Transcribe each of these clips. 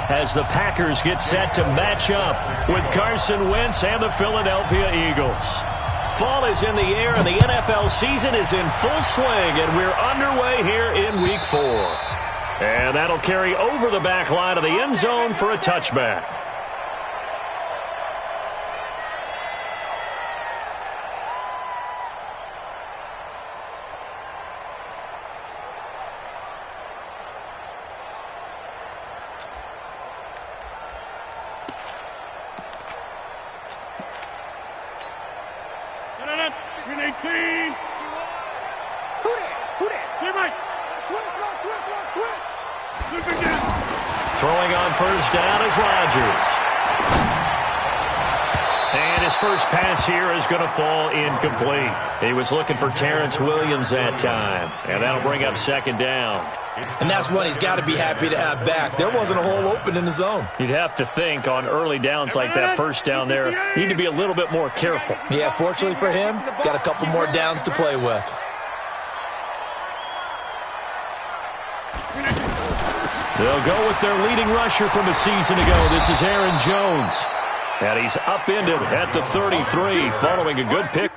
as the Packers get set to match up with Carson Wentz and the Philadelphia Eagles. Fall is in the air, and the NFL season is in full swing, and we're underway here in Week 4. And that'll carry over the back line of the end zone for a touchback. Throwing on first down is Rodgers. And his first pass here is going to fall incomplete. He was looking for Terrence Williams that time. And that'll bring up second down. And that's one he's got to be happy to have back. There wasn't a hole open in the zone. You'd have to think on early downs like that first down there, you need to be a little bit more careful. Yeah, fortunately for him, got a couple more downs to play with. They'll go with their leading rusher from a season ago. This is Aaron Jones. And he's upended at the 33 following a good pick.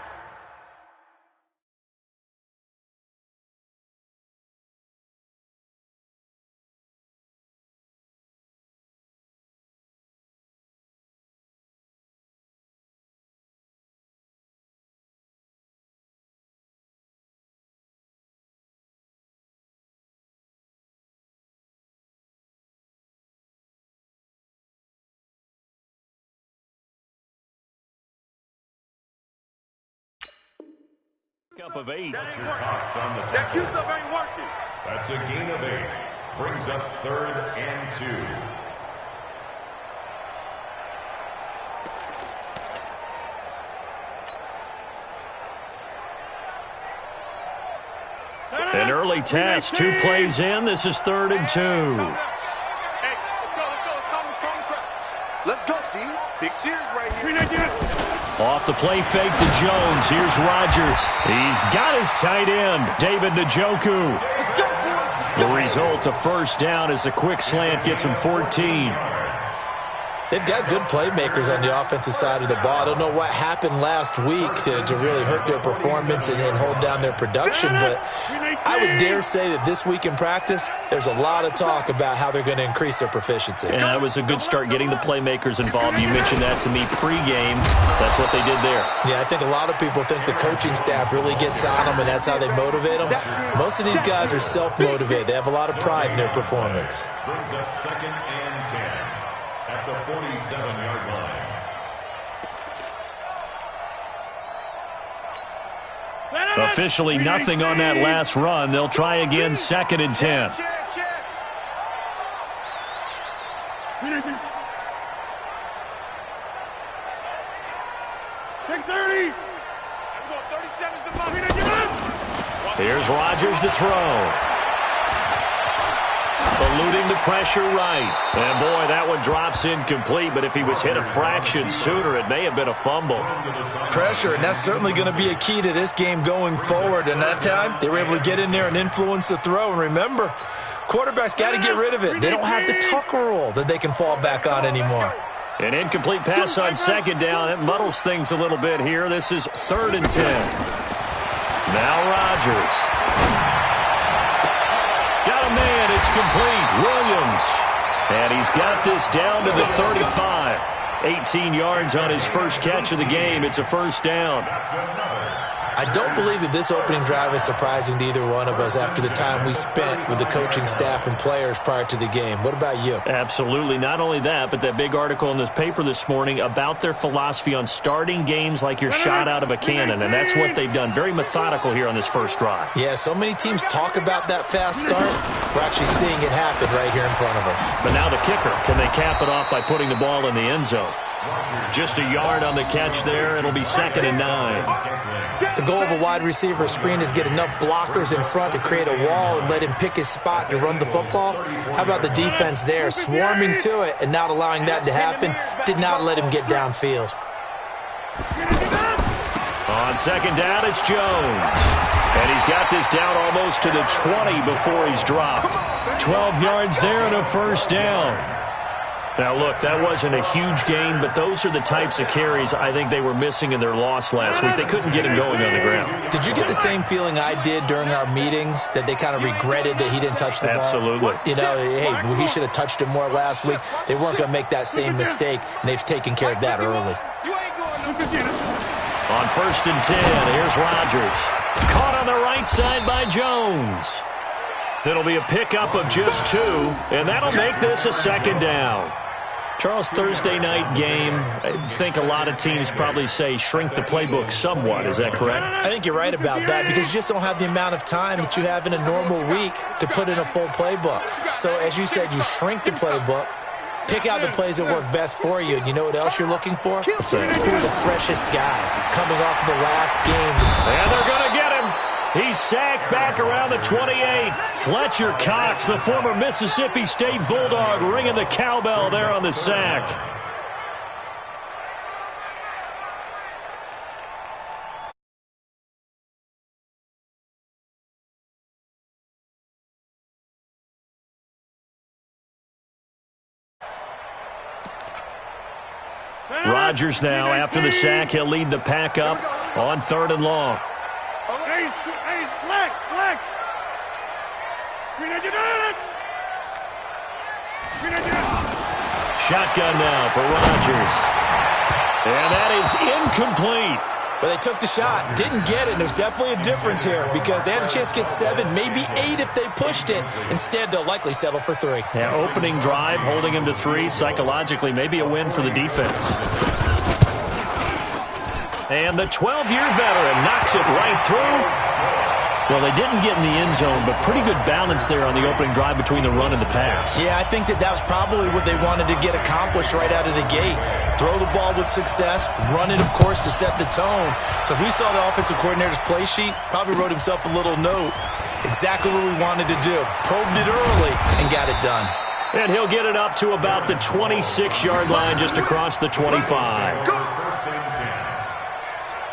Up of 8. That Q stuff ain't working. That's a gain of 8. Brings up 3rd and 2. An early test, 2 plays in. This is 3rd and 2. Hey, let's go, D. Big series right here. Off the play fake to Jones. Here's Rodgers. He's got his tight end, David Njoku. The result, a first down as a quick slant gets him 14. They've got good playmakers on the offensive side of the ball. I don't know what happened last week to really hurt their performance and hold down their production, but I would dare say that this week in practice, there's a lot of talk about how they're going to increase their proficiency. And that was a good start getting the playmakers involved. You mentioned that to me pregame. That's what they did there. Yeah, I think a lot of people think the coaching staff really gets on them, and that's how they motivate them. Most of these guys are self-motivated. They have a lot of pride in their performance. Brings up 2nd and 10. At the 47-yard line. Officially nothing on that last run. They'll try again, 2nd and 10. Here's Rodgers to throw. Eluding the pressure right. And, boy, that one drops incomplete. But if he was hit a fraction sooner, it may have been a fumble. Pressure, and that's certainly going to be a key to this game going forward. And that time, they were able to get in there and influence the throw. And remember, quarterbacks got to get rid of it. They don't have the Tucker rule that they can fall back on anymore. An incomplete pass on 2nd down. That muddles things a little bit here. This is 3rd and 10. Now Rodgers. Got a man. It's complete. Williams. And he's got this down to the 35. 18 yards on his first catch of the game. It's a first down. I don't believe that this opening drive is surprising to either one of us after the time we spent with the coaching staff and players prior to the game. What about you? Absolutely. Not only that, but that big article in the paper this morning about their philosophy on starting games like you're shot out of a cannon, and that's what they've done. Very methodical here on this first drive. Yeah, so many teams talk about that fast start. We're actually seeing it happen right here in front of us. But now the kicker. Can they cap it off by putting the ball in the end zone? Just a yard on the catch there. It'll be 2nd and 9. The goal of a wide receiver screen is get enough blockers in front to create a wall and let him pick his spot to run the football. How about the defense there, swarming to it and not allowing that to happen? Did not let him get downfield. On 2nd down, it's Jones. And he's got this down almost to the 20 before he's dropped. 12 yards there and a first down. Now, look, that wasn't a huge gain, but those are the types of carries I think they were missing in their loss last week. They couldn't get him going on the ground. Did you get the same feeling I did during our meetings, that they kind of regretted that he didn't touch the ball? Absolutely. You know, hey, he should have touched it more last week. They weren't going to make that same mistake, and they've taken care of that early. On 1st and 10, here's Rodgers. Caught on the right side by Jones. It'll be a pickup of just 2, and that'll make this a 2nd down. Charles, Thursday night game, I think a lot of teams probably say shrink the playbook somewhat. Is that correct? I think you're right about that, because you just don't have the amount of time that you have in a normal week to put in a full playbook. So, as you said, you shrink the playbook, pick out the plays that work best for you. And you know what else you're looking for? What's that? Who are the freshest guys coming off the last game? And they're going to get him. He's sacked back around the 28. Fletcher Cox, the former Mississippi State Bulldog, ringing the cowbell there on the sack. Rodgers now, after the sack, he'll lead the pack up on 3rd and long. Shotgun now for Rodgers. And that is incomplete. But they took the shot, didn't get it, and there's definitely a difference here, because they had a chance to get 7, maybe 8 if they pushed it. Instead, they'll likely settle for 3. Yeah, opening drive, holding him to 3, psychologically, maybe a win for the defense. And the 12-year veteran knocks it right through. Well, they didn't get in the end zone, but pretty good balance there on the opening drive between the run and the pass. Yeah, I think that was probably what they wanted to get accomplished right out of the gate. Throw the ball with success, run it, of course, to set the tone. So who saw the offensive coordinator's play sheet? Probably wrote himself a little note. Exactly what we wanted to do. Probed it early and got it done. And he'll get it up to about the 26-yard line, just across the 25. First and 10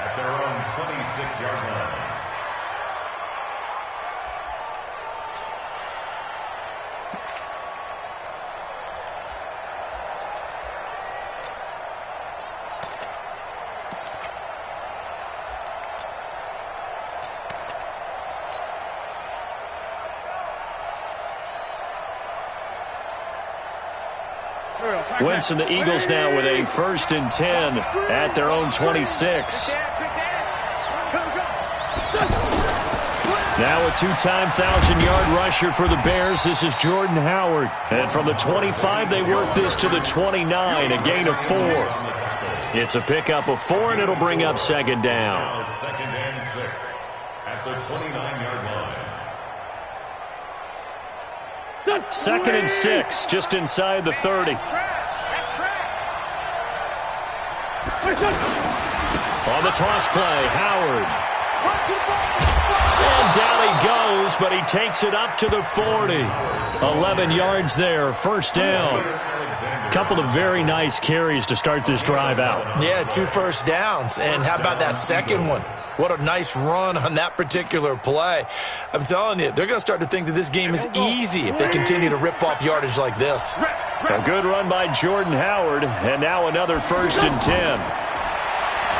at their own 26-yard line. Wentz and the Eagles now with a 1st and 10 at their own 26. Now a 2-time 1,000-yard rusher for the Bears. This is Jordan Howard. And from the 25, they work this to the 29, a gain of 4. It's a pickup of 4, and it'll bring up 2nd down. 2nd and 6 at the 29-yard line. 2nd and 6, just inside the 30. On the toss play, Howard. And down he goes, but he takes it up to the 40. 11 yards there, 1st down. Couple of very nice carries to start this drive out. Yeah, 2 first downs. And how about that second one? What a nice run on that particular play. I'm telling you, they're going to start to think that this game is easy if they continue to rip off yardage like this. A good run by Jordan Howard, and now another 1st and 10.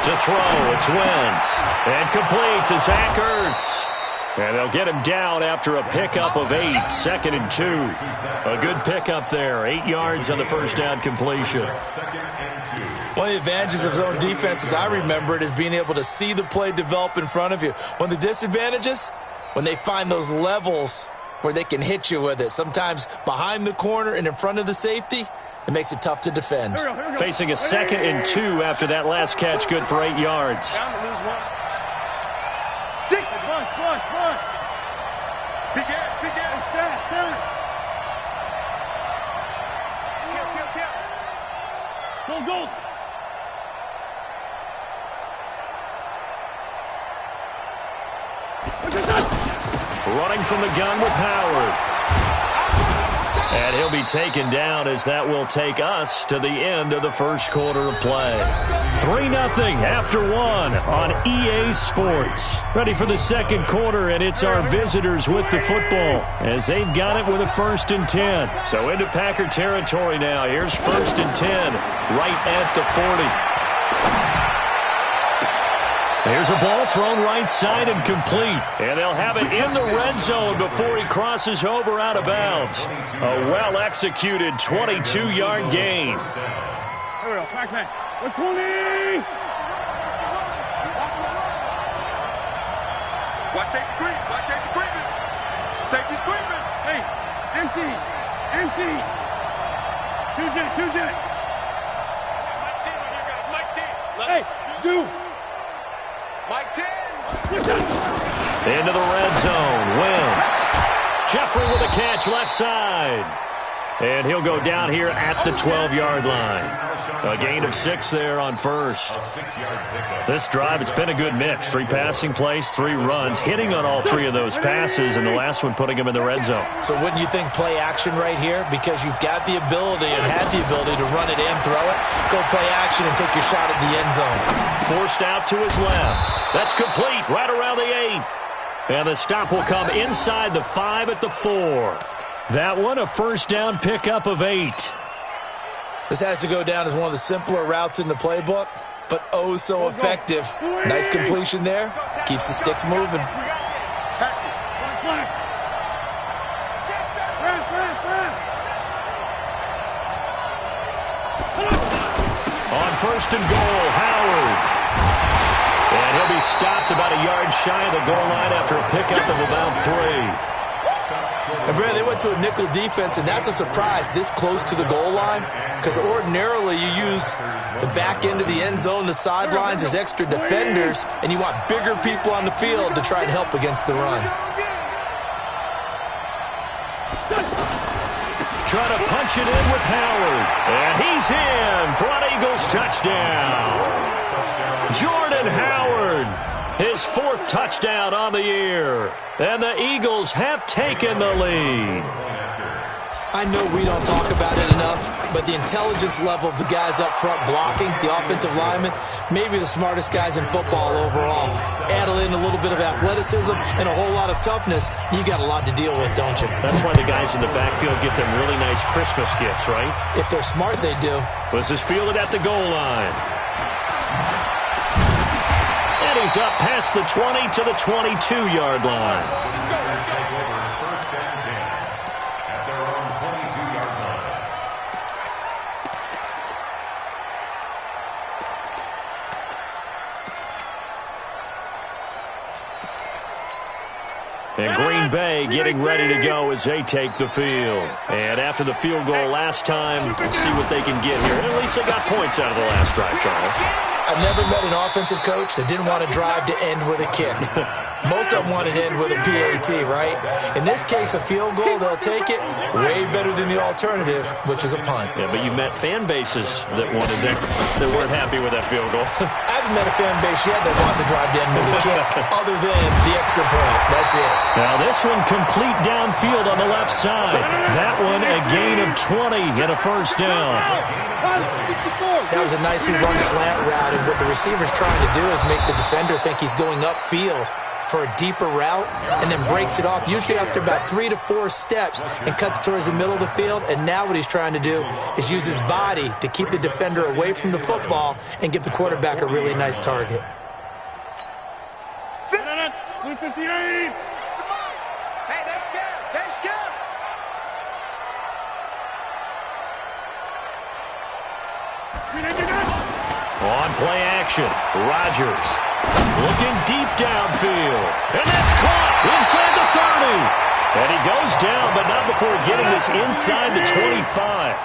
To throw, it's Wentz. And complete to Zach Ertz. And they'll get him down after a pickup of 8, 2nd and 2. A good pickup there, 8 yards on the 1st down completion. One of the advantages of zone defense, as I remember it, is being able to see the play develop in front of you. One of the disadvantages, when they find those levels where they can hit you with it, sometimes behind the corner and in front of the safety, it makes it tough to defend. Facing a 2nd and 2 after that last catch, good for 8 yards. Down to lose 1. 6. Begin. Go. Running from the gun with Howard. And he'll be taken down as that will take us to the end of the first quarter of play. 3-0 after 1 on EA Sports. Ready for the second quarter, and it's our visitors with the football as they've got it with a 1st and 10. So into Packer territory now. Here's 1st and 10 right at the 40. There's a ball thrown right side and complete. And they'll have it in the red zone before he crosses over out of bounds. A well-executed 22-yard gain. Here we go. Back. What's 20? Watch safety creep. Watch safety creeping. Safety's creeping. Hey, empty. Two jet. Mike 10 right here, guys. Mike 10. Hey, do. Mike 10. Into the red zone. Wentz. Jeffrey with a catch left side. And he'll go down here at the 12-yard line. A gain of 6 there on first. This drive, it's been a good mix. 3 passing plays, 3 runs, hitting on all 3 of those passes, and the last one putting him in the red zone. So wouldn't you think play action right here? Because you've got the ability and had the ability to run it and throw it. Go play action and take your shot at the end zone. Forced out to his left. That's complete right around the 8. And the stop will come inside the 5 at the 4. That one, a first down pickup of 8. This has to go down as one of the simpler routes in the playbook, but oh so effective. Nice completion there. Keeps the sticks moving. On 1st and goal, Howard. And he'll be stopped about a yard shy of the goal line after a pickup of about 3. And Brad, they went to a nickel defense, and that's a surprise this close to the goal line, because ordinarily you use the back end of the end zone, the sidelines as extra defenders, and you want bigger people on the field to try and help against the run. Trying to punch it in with Howard. And he's in for an Eagles touchdown. Jordan Howard, his 4th touchdown on the year. And the Eagles have taken the lead. I know we don't talk about it enough, but the intelligence level of the guys up front blocking, the offensive linemen, maybe the smartest guys in football overall. Add in a little bit of athleticism and a whole lot of toughness, you got a lot to deal with, don't you? That's why the guys in the backfield get them really nice Christmas gifts, right? If they're smart, they do. This is fielded at the goal line. And he's up past the 20 to the 22-yard line. And Green Bay getting ready to go as they take the field. And after the field goal last time, we'll see what they can get here. And at least they got points out of the last drive, Charles. I've never met an offensive coach that didn't want to drive to end with a kick. Most of them want to end with a PAT, right? In this case, a field goal, they'll take it. Way better than the alternative, which is a punt. Yeah, but you've met fan bases that wanted that weren't happy with that field goal. I haven't met a fan base yet that wants to drive to end with a kick, other than the extra point. That's it. Now this one complete downfield on the left side. That one a gain of 20 and a first down. That was a nicely run slant route, and what the receiver's trying to do is make the defender think he's going upfield for a deeper route, and then breaks it off, usually after about 3 to 4 steps, and cuts towards the middle of the field. And now what he's trying to do is use his body to keep the defender away from the football and give the quarterback a really nice target. 158. Hey, they're scared. They're scared. On play action, Rodgers looking deep downfield. And that's caught inside the 30. And he goes down, but not before getting this inside the 25.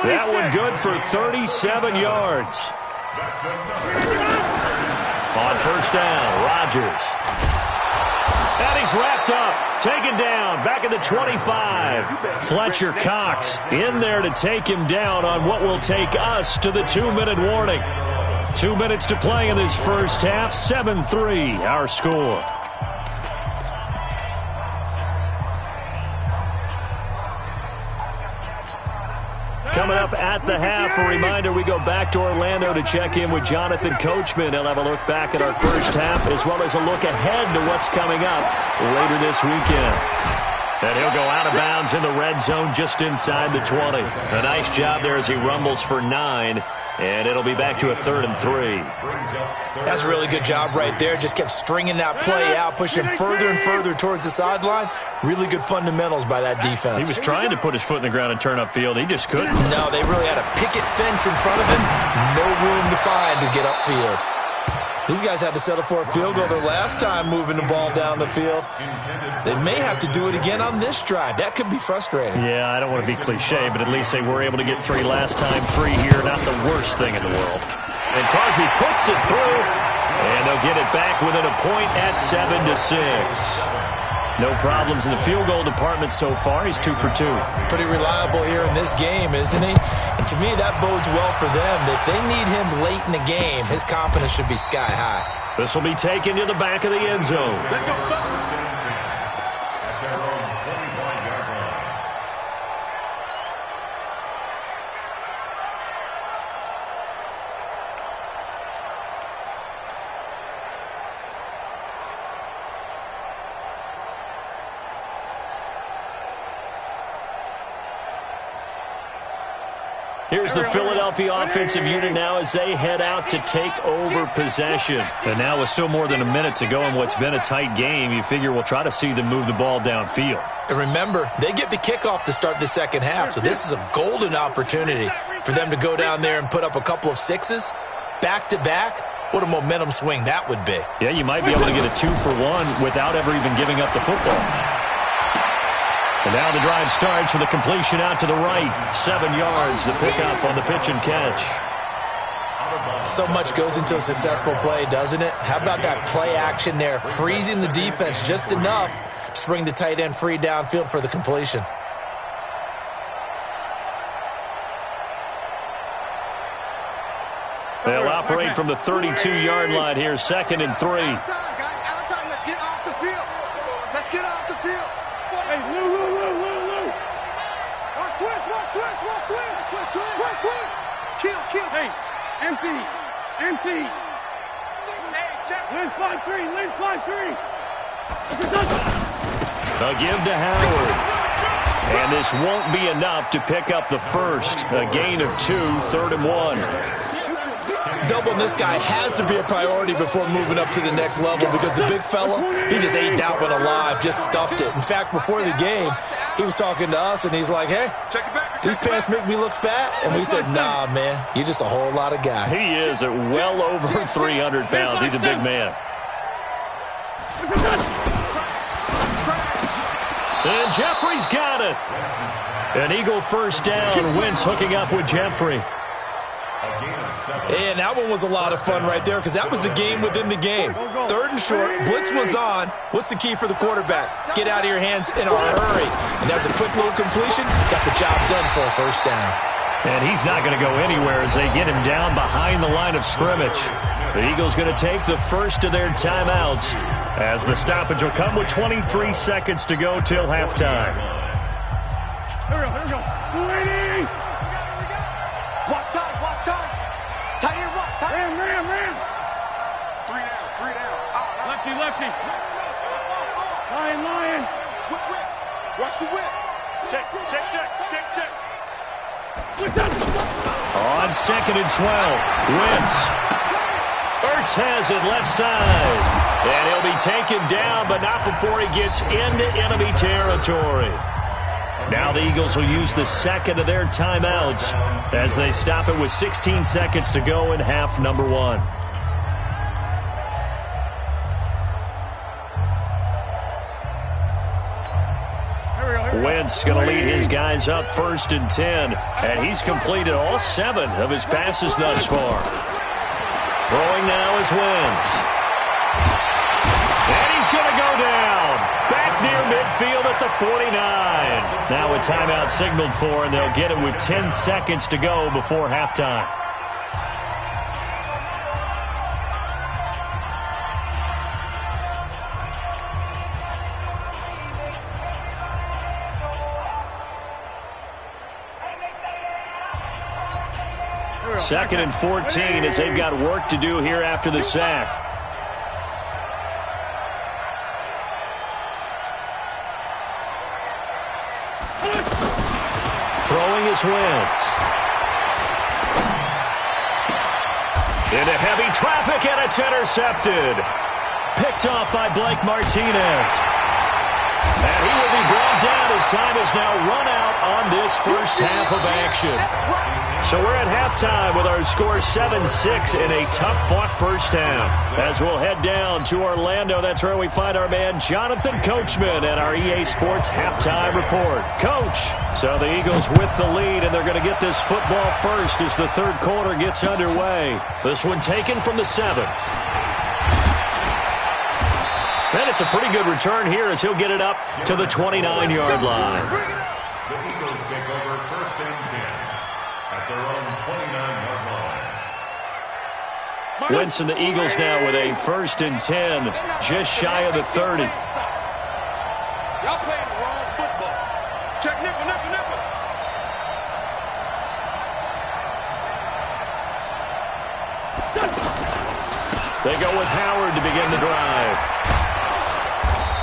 That one good for 37 yards. On first down, Rodgers. And he's wrapped up, taken down, back at the 25. Fletcher Cox in there to take him down on what will take us to the 2-minute warning. 2 minutes to play in this first half, 7-3 our score. up at the half. A reminder, we go back to Orlando to check in with Jonathan Coachman. He'll have a look back at our first half as well as a look ahead to what's coming up later this weekend. And he'll go out of bounds in the red zone just inside the 20. A nice job there as he rumbles for 9. And it'll be back to a 3rd and 3. That's a really good job right there. Just kept stringing that play out, pushing him further and further towards the sideline. Really good fundamentals by that defense. He was trying to put his foot in the ground and turn upfield. He just couldn't. No, they really had a picket fence in front of him. No room to find to get upfield. These guys had to settle for a field goal their last time moving the ball down the field. They may have to do it again on this drive. That could be frustrating. Yeah, I don't want to be cliche, but at least they were able to get 3 last time. 3 here, not the worst thing in the world. And Crosby puts it through, and they'll get it back within a point at 7-6. No problems in the field goal department so far. He's 2 for 2. Pretty reliable here in this game, isn't he? And to me, that bodes well for them. If they need him late in the game, his confidence should be sky high. This will be taken to the back of the end zone. Let's go. Here's the Philadelphia offensive unit now as they head out to take over possession. And now with still more than a minute to go in what's been a tight game, you figure we'll try to see them move the ball downfield. And remember, they get the kickoff to start the second half, so this is a golden opportunity for them to go down there and put up a couple of 6s back-to-back. What a momentum swing that would be. Yeah, you might be able to get a 2 for 1 without ever even giving up the football. And now the drive starts with a completion out to the right. 7 yards, the pickup on the pitch and catch. So much goes into a successful play, doesn't it? How about that play action there, freezing the defense just enough to spring the tight end free downfield for the completion. They'll operate from the 32-yard line here, 2nd and 3. Guys, out time. Let's get off the field. Let's get off the field. Hey, Lou. Watch twist. Kill. Hey, empty. Hey, check. Lynch 5-3. A give to Howard. And this won't be enough to pick up the first. A gain of 2, 3rd and 1. Doubling this guy has to be a priority before moving up to the next level because the big fella, he just ate that one alive, just stuffed it. In fact, before the game, he was talking to us, and he's like, hey, these pants make me look fat? And we said, nah, man, you're just a whole lot of guy. He is at well over 300 pounds. He's a big man. And Jeffrey's got it. An Eagle first down. Wentz hooking up with Jeffrey. And that one was a lot of fun right there because that was the game within the game. 3rd and short, blitz was on. What's the key for the quarterback? Get out of your hands in a hurry. And that's a quick little completion. Got the job done for a first down. And he's not going to go anywhere as they get him down behind the line of scrimmage. The Eagles going to take the first of their timeouts as the stoppage will come with 23 seconds to go till halftime. Here we go. 280. Watch time. Tight end, what? Ram. 3 down. Lefty. Lion. Whip. Watch the whip. Check. On 2nd and 12, Wentz. Ertz has it left side. And he'll be taken down, but not before he gets into enemy territory. Now the Eagles will use the second of their timeouts as they stop it with 16 seconds to go in half number 1. Wentz going to lead his guys up 1st and 10, and he's completed all 7 of his passes thus far. Throwing now is Wentz. And he's going to go down. Back near midfield at the 49. Now a timeout signaled for, and they'll get it with 10 seconds to go before halftime. 2nd and 14 as they've got work to do here after the sack. Throwing is Wentz. Into heavy traffic, and it's intercepted. Picked off by Blake Martinez. And he will be brought down as time is now run out on this first half of action. So we're at halftime with our score 7-6 in a tough-fought first half. As we'll head down to Orlando, that's where we find our man Jonathan Coachman at our EA Sports Halftime Report. Coach, so the Eagles with the lead, and they're going to get this football first as the third quarter gets underway. This one taken from the 7. And it's a pretty good return here as he'll get it up to the 29-yard line. The Eagles take over 1st and 10 at their own 29-yard line. Wentz and the Eagles now with a 1st and 10, just shy of the 30. Y'all playing the wrong football. Check nickel. They go with Howard to begin the drive.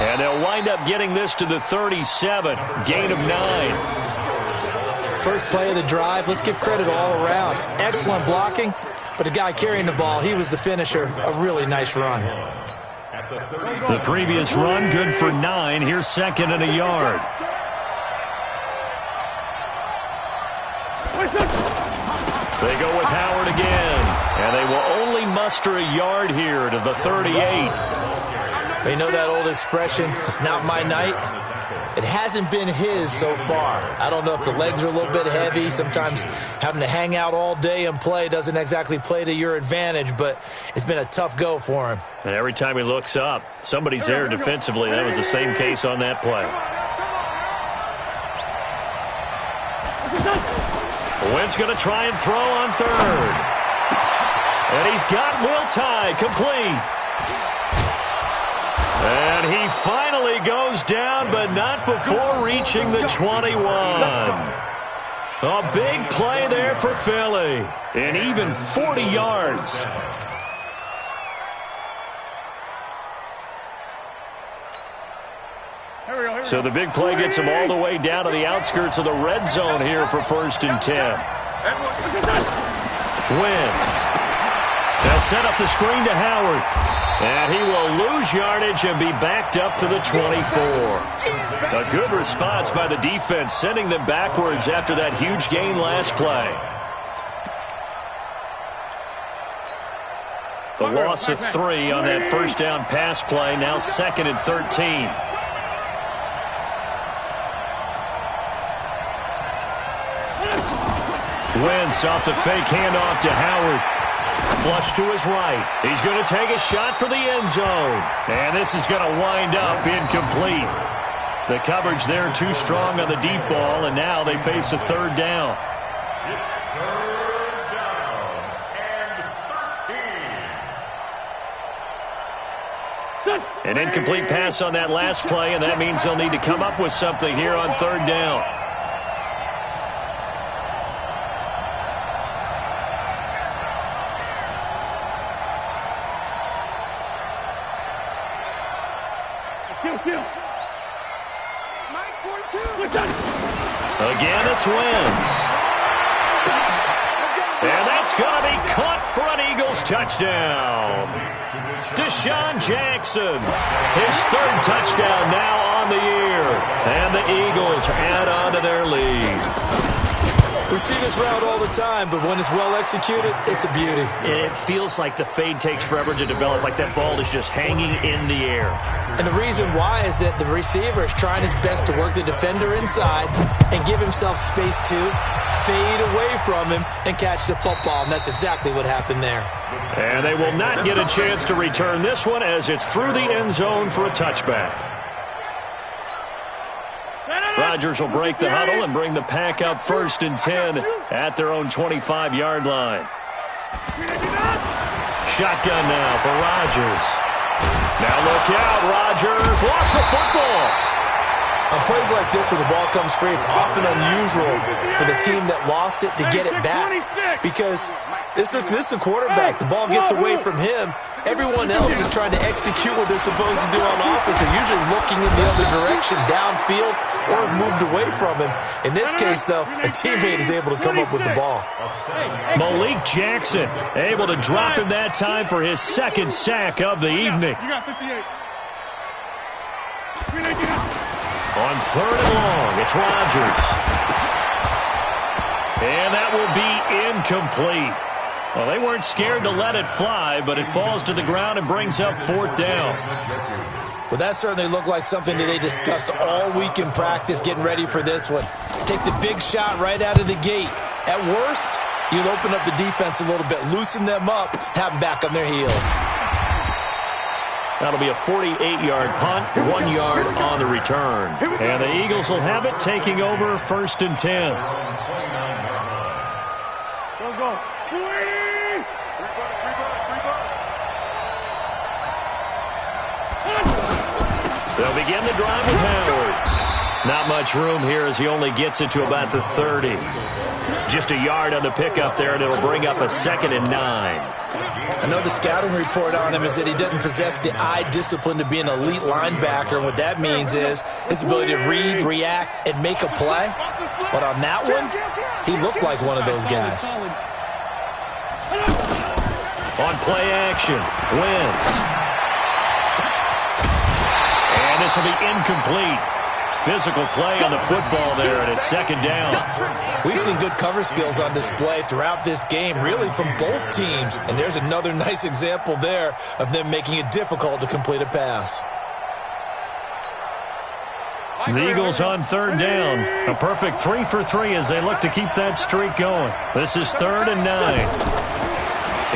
And they'll wind up getting this to the 37, gain of 9. First play of the drive, let's give credit all around. Excellent blocking, but the guy carrying the ball, he was the finisher. A really nice run. The previous run, good for 9. Here's 2nd and a yard. They go with Howard again, and they will only muster a yard here to the 38. You know that old expression, it's not my night? It hasn't been his so far. I don't know if the legs are a little bit heavy. Sometimes having to hang out all day and play doesn't exactly play to your advantage, but it's been a tough go for him. And every time he looks up, somebody's there defensively. That was the same case on that play. Wentz going to try and throw on 3rd. And he's got Will Tye complete. And he finally goes down, but not before reaching the 21. A big play there for Philly. And even 40 yards. So the big play gets him all the way down to the outskirts of the red zone here for 1st and 10. Wentz. They'll set up the screen to Howard. And he will lose yardage and be backed up to the 24. A good response by the defense, sending them backwards after that huge gain last play. The loss of 3 on that first down pass play, now 2nd and 13. Wentz off the fake handoff to Howard. Flush to his right. He's going to take a shot for the end zone. And this is going to wind up incomplete. The coverage there too strong on the deep ball, and now they face a 3rd down. It's 3rd down and 13. An incomplete pass on that last play, and that means they'll need to come up with something here on 3rd down. Again, it's Wentz. And that's going to be caught for an Eagles touchdown. Deshaun Jackson, his 3rd touchdown now on the year. And the Eagles add on to their lead. We see this route all the time, but when it's well executed, it's a beauty. It feels like the fade takes forever to develop, like that ball is just hanging in the air. And the reason why is that the receiver is trying his best to work the defender inside and give himself space to fade away from him and catch the football, and that's exactly what happened there. And they will not get a chance to return this one as it's through the end zone for a touchback. Rodgers will break the huddle and bring the pack up 1st and 10 at their own 25-yard line. Shotgun now for Rodgers. Now look out, Rodgers lost the football. On plays like this, when the ball comes free, it's often unusual for the team that lost it to get it back. Because this is a quarterback. The ball gets away from him. Everyone else is trying to execute what they're supposed to do on offense. They're usually looking in the other direction, downfield, or have moved away from him. In this case, though, a teammate is able to come up with the ball. Malik Jackson able to drop him that time for his second sack of the evening. You got 58. On 3rd and long, it's Rodgers. And that will be incomplete. Well, they weren't scared to let it fly, but it falls to the ground and brings up 4th down. Well, that certainly looked like something that they discussed all week in practice getting ready for this one. Take the big shot right out of the gate. At worst, you'll open up the defense a little bit, loosen them up, have them back on their heels. That'll be a 48-yard punt, 1 yard on the return. And the Eagles will have it, taking over 1st and 10. Go. They'll begin the drive with Howard. Not much room here as he only gets it to about the 30. Just a yard on the pickup there, and it'll bring up a 2nd and 9. I know the scouting report on him is that he doesn't possess the eye discipline to be an elite linebacker, and what that means is his ability to read, react, and make a play. But on that one, he looked like one of those guys. On play action, Wentz. And this will be incomplete. Physical play on the football there, and it's 2nd down. We've seen good cover skills on display throughout this game, really from both teams. And there's another nice example there of them making it difficult to complete a pass. The Eagles on 3rd down. A perfect 3 for 3 as they look to keep that streak going. This is 3rd and 9.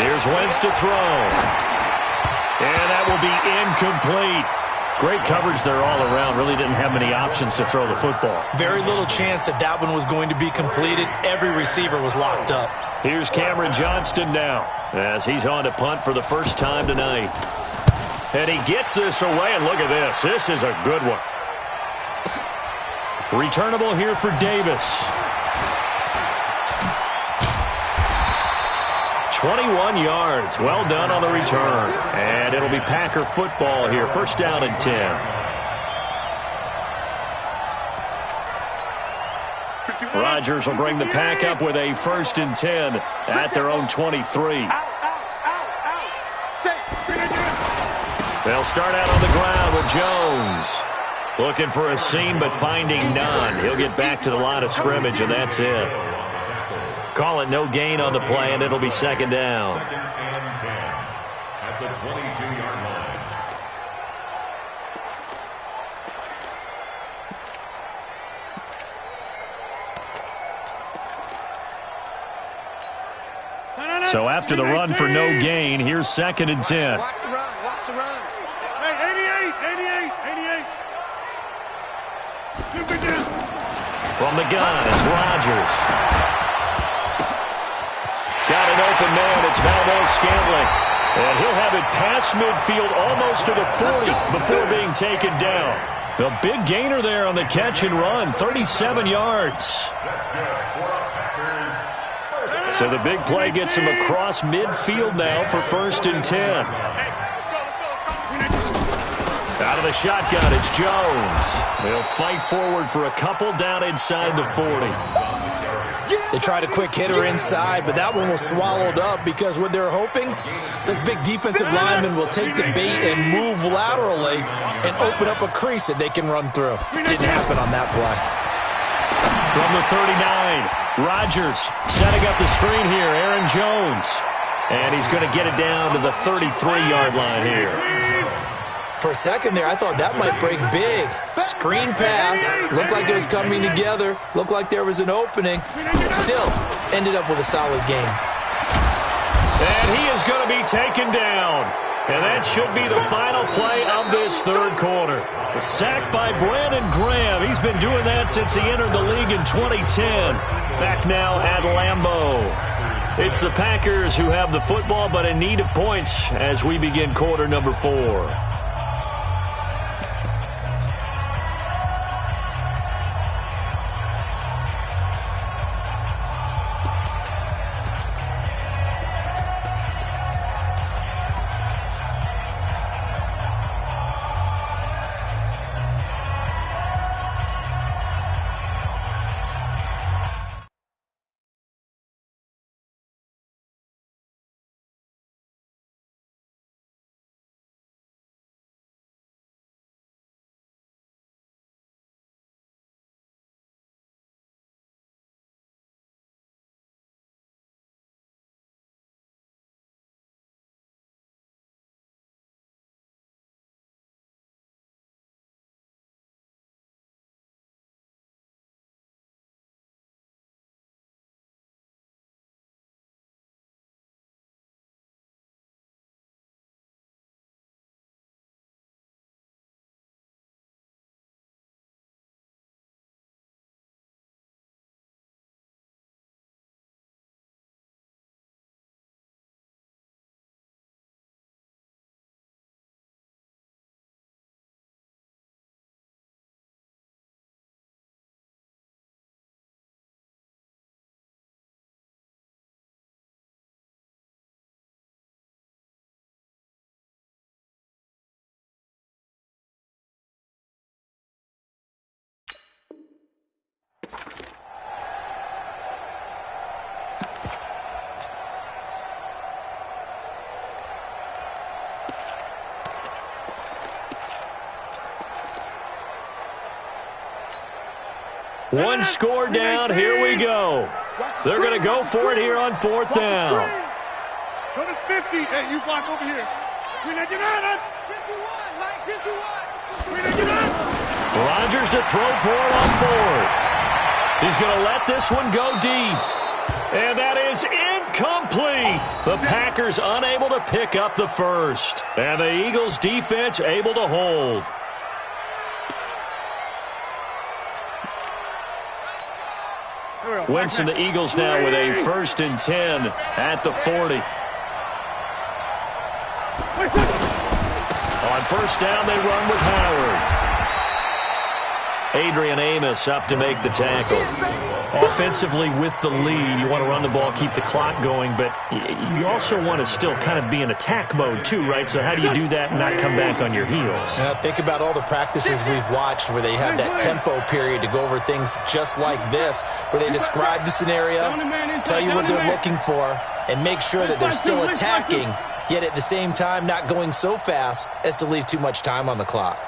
Here's Wentz to throw. And that will be incomplete. Great coverage there all around. Really didn't have many options to throw the football. Very little chance that one was going to be completed. Every receiver was locked up. Here's Cameron Johnston now as he's on to punt for the first time tonight. And he gets this away, and look at this. This is a good one. Returnable here for Davis. 21 yards. Well done on the return. And it'll be Packer football here. 1st down and 10. Rodgers will bring the Pack up with a 1st and 10 at their own 23. They'll start out on the ground with Jones. Looking for a seam, but finding none. He'll get back to the line of scrimmage, and that's it. Call it no gain on the play, and it'll be 2nd down. 2nd and 10 at the 22-yard line. So after the run for no gain, here's 2nd and 10. Watch the run. Watch the run. Hey, 88. From the gun, it's Rodgers. Got an open man. It's Valdez-Scantling. And he'll have it past midfield almost to the 40 before being taken down. The big gainer there on the catch and run, 37 yards. So the big play gets him across midfield now for 1st and 10. Out of the shotgun, it's Jones. They'll fight forward for a couple down inside the 40. They tried a quick hitter inside, but that one was swallowed up because what they're hoping, those big defensive linemen will take the bait and move laterally and open up a crease that they can run through. Didn't happen on that play. From the 39, Rodgers setting up the screen here, Aaron Jones. And he's going to get it down to the 33-yard line here. For a second there, I thought that might break big. Screen pass. Looked like it was coming together. Looked like there was an opening. Still, ended up with a solid game. And he is going to be taken down. And that should be the final play of this 3rd quarter. A sack by Brandon Graham. He's been doing that since he entered the league in 2010. Back now at Lambeau. It's the Packers who have the football, but in need of points as we begin quarter number 4. One score down. Here we go. They're going to go for it here on 4th down. Go to 50. Hey, you block over here. 51, Mike, 51. Rodgers to throw for it on 4th. He's going to let this one go deep. And that is incomplete. The Packers unable to pick up the first. And the Eagles defense able to hold. Wentz and the Eagles now with a 1st and 10 at the 40. On 1st down, they run with Howard. Adrian Amos up to make the tackle. Offensively with the lead, you want to run the ball, keep the clock going, but you also want to still kind of be in attack mode too, right? So how do you do that and not come back on your heels? Think about all the practices we've watched where they have that tempo period to go over things just like this, where they describe the scenario, tell you what they're looking for, and make sure that they're still attacking, yet at the same time not going so fast as to leave too much time on the clock.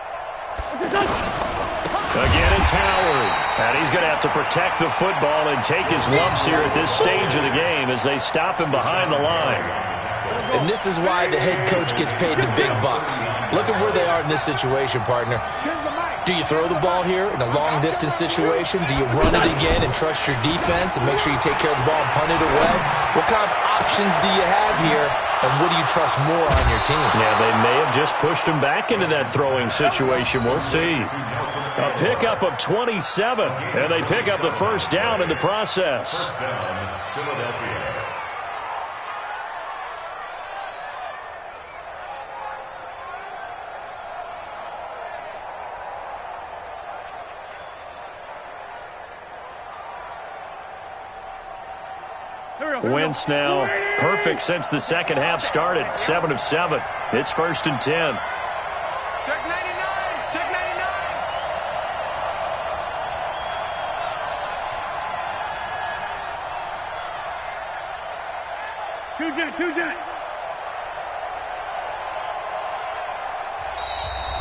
Again, it's Howard. And he's going to have to protect the football and take his lumps here at this stage of the game as they stop him behind the line. And this is why the head coach gets paid the big bucks. Look at where they are in this situation, partner. Do you throw the ball here in a long-distance situation? Do you run it again and trust your defense and make sure you take care of the ball and punt it away? What kind of options do you have here, and what do you trust more on your team? Yeah, they may have just pushed him back into that throwing situation. We'll see. A pickup of 27, and they pick up the 1st down in the process. Philadelphia. Wentz now perfect since the second half started. 7 of 7. It's 1st and 10. Check 99. Check 99. Two-jet.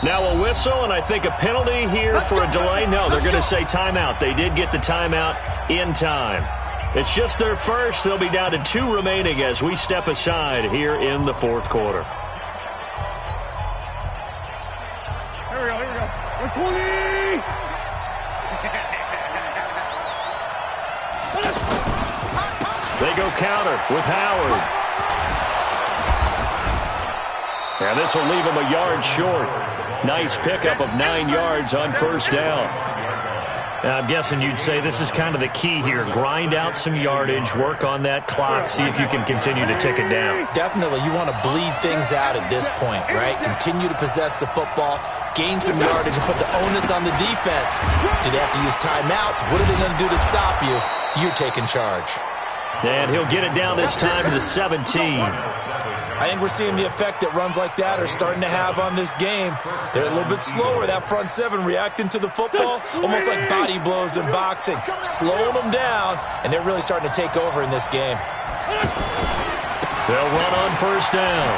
Now a whistle, and I think a penalty here for a delay. No, they're going to say timeout. They did get the timeout in time. It's just their first. They'll be down to 2 remaining as we step aside here in the 4th quarter. Here we go. 20! They go counter with Howard. And this will leave him a yard short. Nice pickup of 9 yards on 1st down. I'm guessing you'd say this is kind of the key here. Grind out some yardage, work on that clock, see if you can continue to tick it down. Definitely, you want to bleed things out at this point, right? Continue to possess the football, gain some yardage, and put the onus on the defense. Do they have to use timeouts? What are they going to do to stop you? You're taking charge. And he'll get it down this time to the 17. I think we're seeing the effect that runs like that are starting to have on this game. They're a little bit slower, that front 7, reacting to the football, almost like body blows in boxing, slowing them down, and they're really starting to take over in this game. They'll run on 1st down.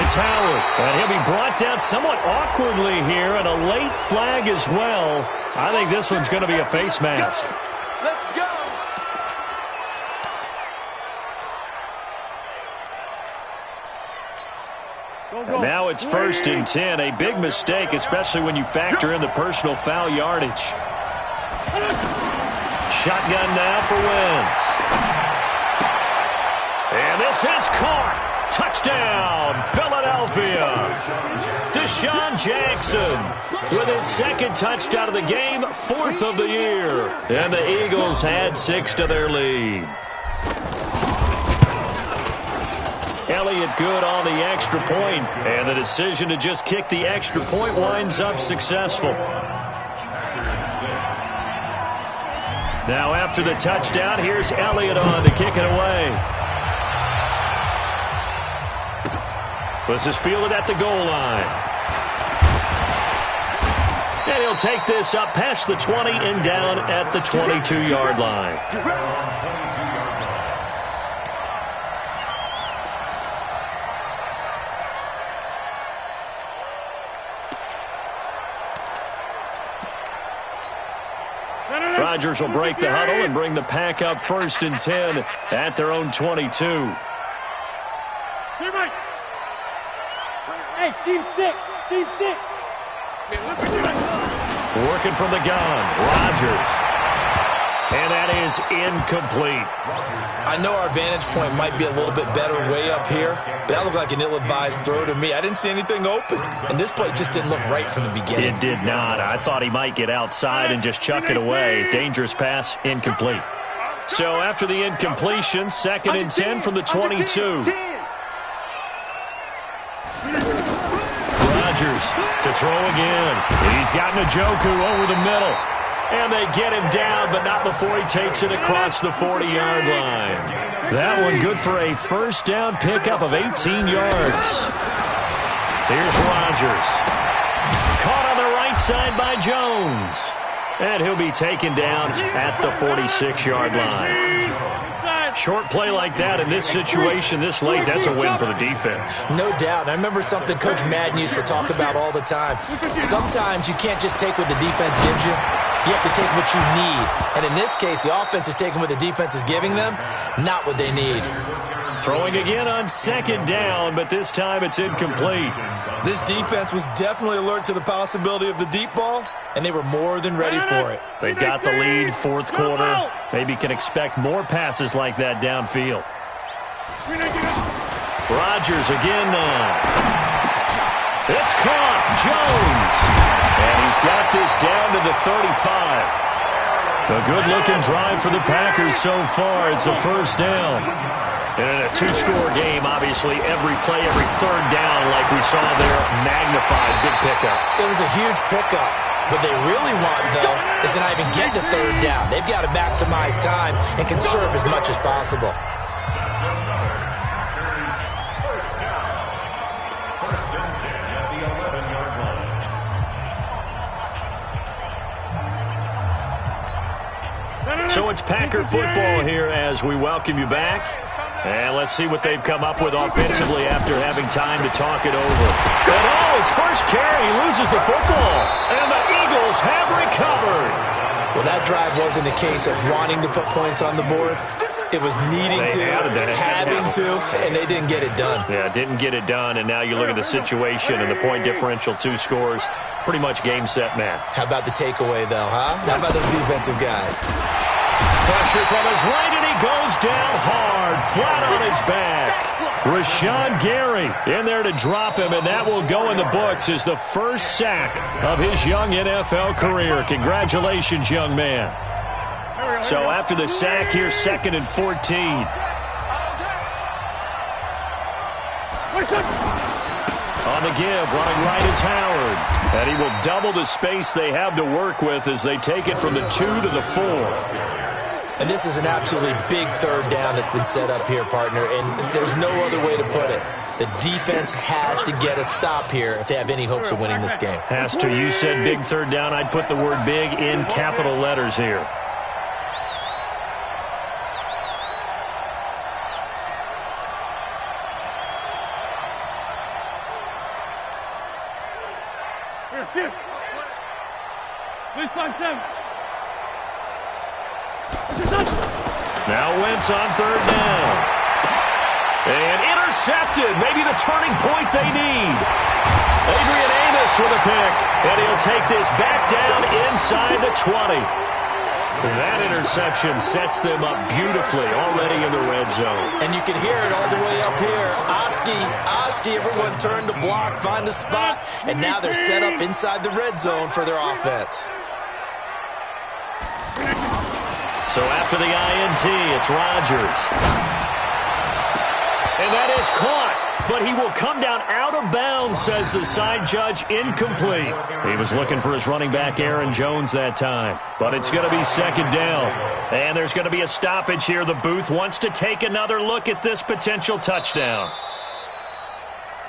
It's Howard, and he'll be brought down somewhat awkwardly here, and a late flag as well. I think this one's going to be a face mask. Let's go. And now it's 1st and 10. A big mistake, especially when you factor in the personal foul yardage. Shotgun now for Wentz. And this is caught. Touchdown, Philadelphia. Deshaun Jackson with his 2nd touchdown of the game, 4th of the year. And the Eagles had 6 to their lead. Elliott good on the extra point, and the decision to just kick the extra point winds up successful. Now after the touchdown, here's Elliott on to kick it away. This is fielded at the goal line. And he'll take this up past the 20 and down at the 22-yard line. Rodgers will break the huddle and bring the pack up 1st and 10 at their own 22. Hey, team 6. Team 6. Working from the gun, Rodgers. And that is incomplete. I know our vantage point might be a little bit better way up here, but that looked like an ill-advised throw to me. I didn't see anything open, and this play just didn't look right from the beginning. It did not. I thought he might get outside and just chuck it away. Dangerous pass, incomplete. So after the incompletion, 2nd and 10 from the 22. Rodgers to throw again. He's got Njoku over the middle. And they get him down, but not before he takes it across the 40-yard line. That one good for a 1st down pickup of 18 yards. Here's Rodgers. Caught on the right side by Jones. And he'll be taken down at the 46-yard line. Short play like that in this situation this late, that's a win for the defense. No doubt. I remember something Coach Madden used to talk about all the time. Sometimes you can't just take what the defense gives you. You have to take what you need. And in this case, the offense is taking what the defense is giving them, not what they need. Throwing again on 2nd down, but this time it's incomplete. This defense was definitely alert to the possibility of the deep ball, and they were more than ready for it. They've got the lead, 4th quarter. Maybe can expect more passes like that downfield. Rodgers again now. It's caught. Jones. And he's got this down to the 35. A good-looking drive for the Packers so far. It's a 1st down. And in a 2-score game, obviously, every play, every 3rd down, like we saw there, magnified. Big pickup. It was a huge pickup. What they really want, though, is to not even get to 3rd down. They've got to maximize time and conserve as much as possible. So it's Packer football here as we welcome you back. And let's see what they've come up with offensively after having time to talk it over. And his first carry, he loses the football. And the Eagles have recovered. Well, that drive wasn't a case of wanting to put points on the board. It was needing to, having to, and they didn't get it done. Yeah, didn't get it done, and now you look at the situation and the point differential, 2 scores, pretty much game, set, match. How about the takeaway, though, huh? How about those defensive guys? Pressure from his right, and he goes down hard, flat on his back. Rashawn Gary in there to drop him, and that will go in the books as the first sack of his young NFL career. Congratulations, young man. So after the sack here, 2nd and 14. On the give, running right is Howard. And he will double the space they have to work with as they take it from the 2 to the 4. And this is an absolutely big 3rd down that's been set up here, partner, and there's no other way to put it. The defense has to get a stop here if they have any hopes of winning this game. Has to. You said big 3rd down. I'd put the word big in capital letters here. Now Wentz on 3rd down. And intercepted. Maybe the turning point they need. Adrian Amos with a pick. And he'll take this back down inside the 20. That interception sets them up beautifully already in the red zone. And you can hear it all the way up here. Oski, everyone turned to block, find a spot, and now they're set up inside the red zone for their offense. So after the INT, it's Rodgers. And that is caught, but he will come down out of bounds, says the side judge, incomplete. He was looking for his running back, Aaron Jones, that time. But it's going to be 2nd down. And there's going to be a stoppage here. The booth wants to take another look at this potential touchdown.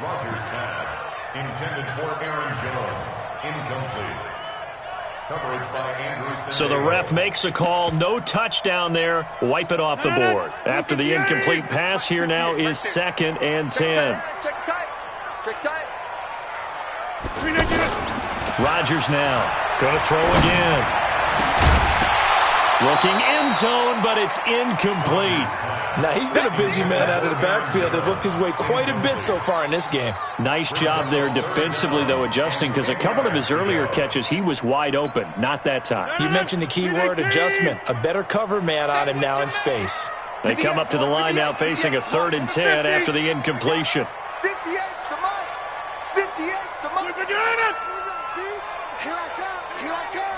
Rodgers pass intended for Aaron Jones. Incomplete. Coverage by Andrew. So the ref makes a call. No touchdown there. Wipe it off the board. After the incomplete pass, here now is 2nd and 10. Rodgers now. Going to throw again. Looking end zone, but it's incomplete. Now, he's been a busy man out of the backfield. They've looked his way quite a bit so far in this game. Nice job there defensively, though, adjusting, because a couple of his earlier catches, he was wide open. Not that time. You mentioned the key word, adjustment. A better cover man on him now in space. They come up to the line now facing a 3rd and 10 after the incompletion. 58's the money. 58's the money. Here I come. Here I come.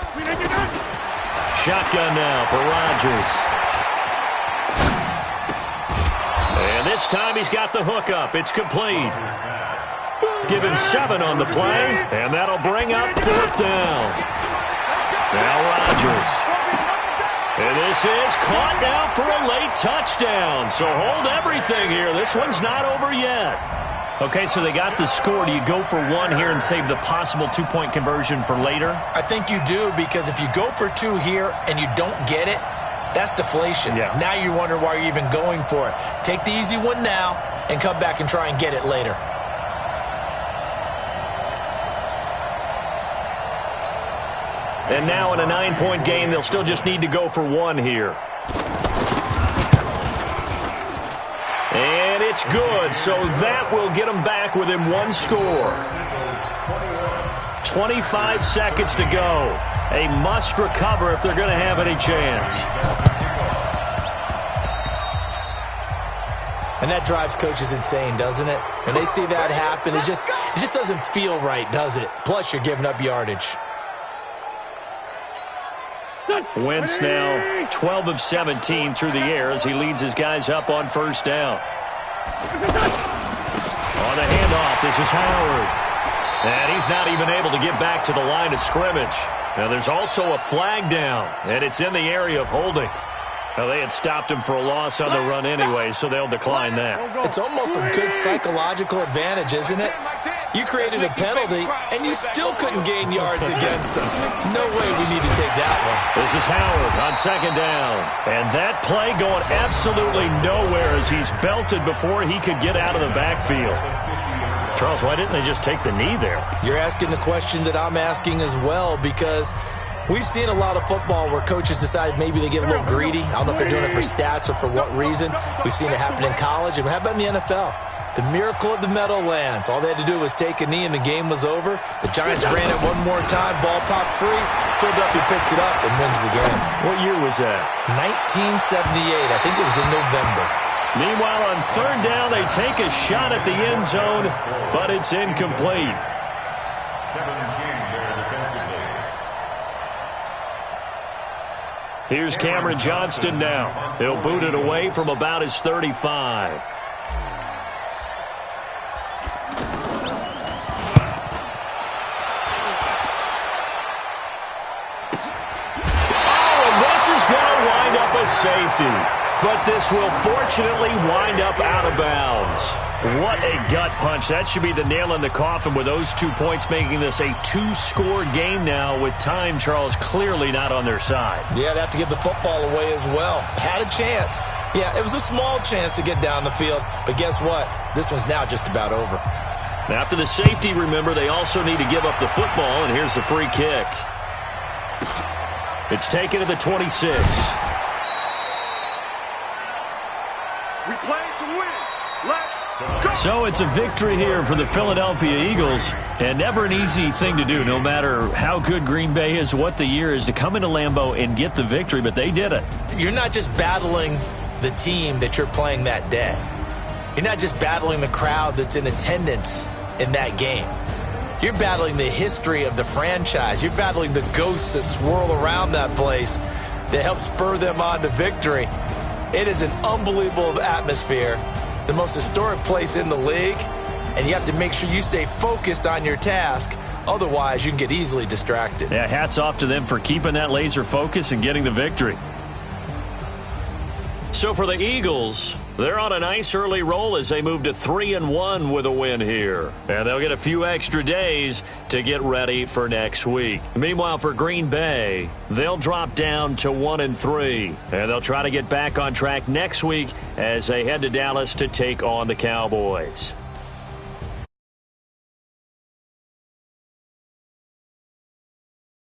Shotgun now for Rodgers. And this time he's got the hook up. It's complete. Give him 7 on the play, and that'll bring up 4th down. Now Rodgers. And this is caught now for a late touchdown. So hold everything here. This one's not over yet. Okay, so they got the score. Do you go for 1 here and save the possible 2-point conversion for later? I think you do, because if you go for 2 here and you don't get it, that's deflation. Yeah. Now you wonder why you're even going for it. Take the easy one now and come back and try and get it later. And now in a 9-point game, they'll still just need to go for 1 here. And it's good, so that will get them back within 1 score. 25 seconds to go. A must recover if they're going to have any chance. And that drives coaches insane, doesn't it? When they see that happen, it just doesn't feel right, does it? Plus, you're giving up yardage. Wentz now 12 of 17 through the air as he leads his guys up on 1st down. On the handoff, this is Howard. And he's not even able to get back to the line of scrimmage. Now there's also a flag down, and it's in the area of holding. Now they had stopped him for a loss on the run anyway, so they'll decline that. It's almost a good psychological advantage, isn't it? You created a penalty, and you still couldn't gain yards against us. No way we need to take that one. This is Howard on 2nd down. And that play going absolutely nowhere as he's belted before he could get out of the backfield. Charles, why didn't they just take the knee there? You're asking the question that I'm asking as well, because we've seen a lot of football where coaches decide maybe they get a little greedy. I don't know if they're doing it for stats or for what reason. We've seen it happen in college. And how about in the NFL? The miracle of the Meadowlands. All they had to do was take a knee and the game was over. The Giants ran it one more time. Ball popped free. Philadelphia picks it up and wins the game. What year was that? 1978. I think it was in November. Meanwhile, on 3rd down, they take a shot at the end zone, but it's incomplete. Here's Cameron Johnston now. He'll boot it away from about his 35. Safety, but this will fortunately wind up out of bounds. What a gut punch. That should be the nail in the coffin with those 2 points, making this a 2-score game now with time, Charles, clearly not on their side. Yeah, they have to give the football away as well. Had a chance. Yeah, it was a small chance to get down the field, but guess what? This one's now just about over. After the safety, remember, they also need to give up the football, and here's the free kick. It's taken to the 26. We play to win. Let's go. So it's a victory here for the Philadelphia Eagles, and never an easy thing to do, no matter how good Green Bay is, what the year is, to come into Lambeau and get the victory, but they did it. You're not just battling the team that you're playing that day. You're not just battling the crowd that's in attendance in that game. You're battling the history of the franchise. You're battling the ghosts that swirl around that place that help spur them on to victory. It is an unbelievable atmosphere, the most historic place in the league, and you have to make sure you stay focused on your task. Otherwise, you can get easily distracted. Yeah, hats off to them for keeping that laser focus and getting the victory. So for the Eagles, they're on a nice early roll as they move to 3-1 with a win here. And they'll get a few extra days to get ready for next week. Meanwhile, for Green Bay, they'll drop down to 1-3. And they'll try to get back on track next week as they head to Dallas to take on the Cowboys.